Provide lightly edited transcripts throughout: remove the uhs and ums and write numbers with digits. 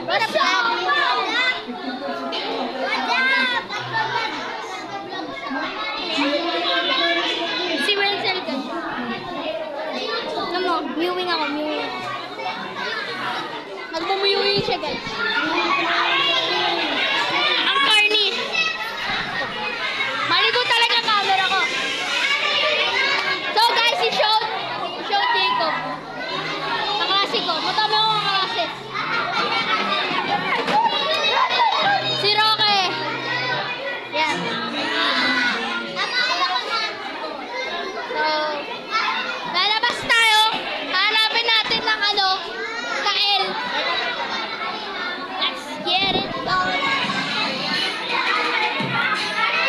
What's up? Si Wenzel ka. Alam mo, mewing ako, mewing. Nagmumewing siya, guys. Ang corny. Maligo talaga ang camera ko. So guys, si Sean Jacob. Kaklase ko. Matama ko ang kaklase. Si Roque. Yan. So, lalabas tayo. Hanapin natin ng Kael. Let's get it on.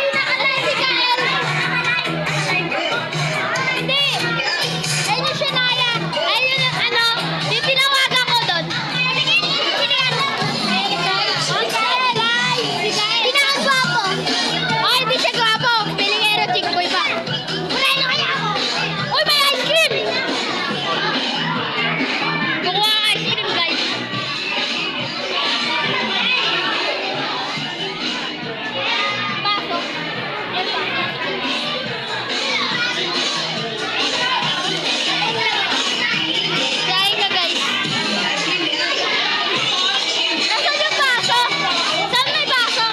Nakalay si Kael. Hindi. Ayun yung Shania. Ayun yung yung tinawagan ko doon. Pinakagwapo. Oh, hindi siya gwapo. Pilingero, chickboy pa. Moreno kaya ako. Uy, may ice cream! Kukuha ang ice cream, guys. Pasok. Kain na, guys. Nasaan yung baso? Saan may baso?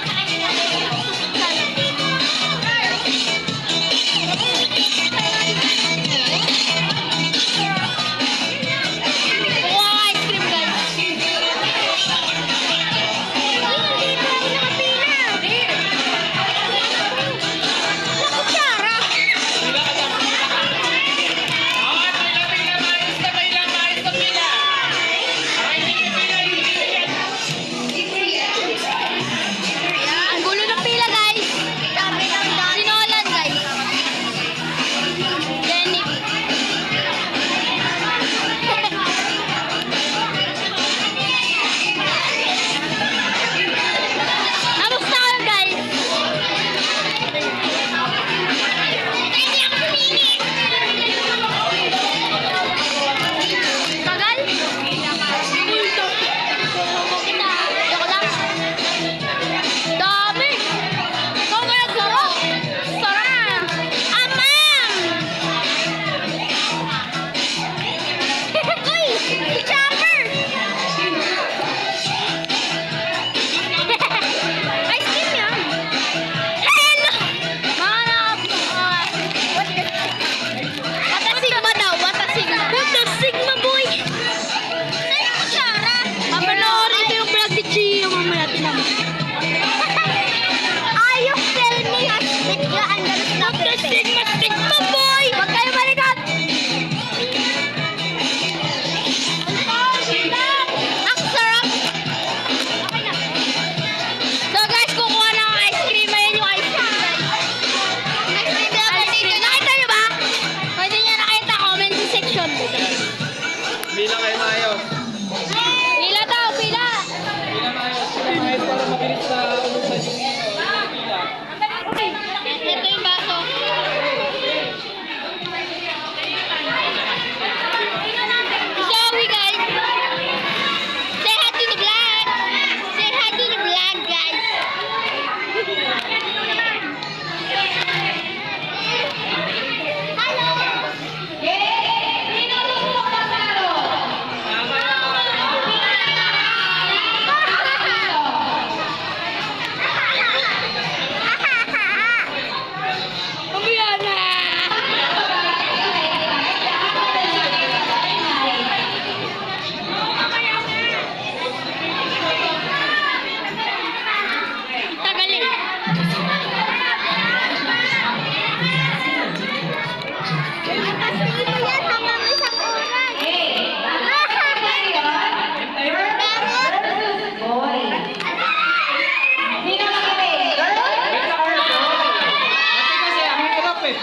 Kukuha ang ice cream, guys. Kutsara. Ang gulo ng pila, guys. Sinolan, guys. Jenny. Namusta kayo, guys? Hindi ako tumingin. Tagal? Joke lang. Dami! Ikaw kaya sarap! Sarap! Amam! Uy! Si Chopper! Ice cream yan! Hello! What a Sigma daw! What a Sigma! What a Sigma, boy! Saan yung kutsara? Papanoorin ito yung vlog ni Gio mamaya. Tinan mo. Are you filming us with your understand? What a Sigma, boy! Huwag kayo malikot! Ang sarap! Okay na. So guys, kukuha na ang ice cream. Ayan yung ice cream, guys. Ice cream. Nakita nyo ba? Pwede nyo nakita, comment sa section. Bilang kayo tayo. Pila daw, pila! Bilang tayo. Bilang tayo para mabilis sa umusan yung pila. Ito yung baso. Sorry, guys. Say hi to the vlog. Say hi to the vlog, guys. Mamaya na. Tagal eh. Kasi ang hirap eh.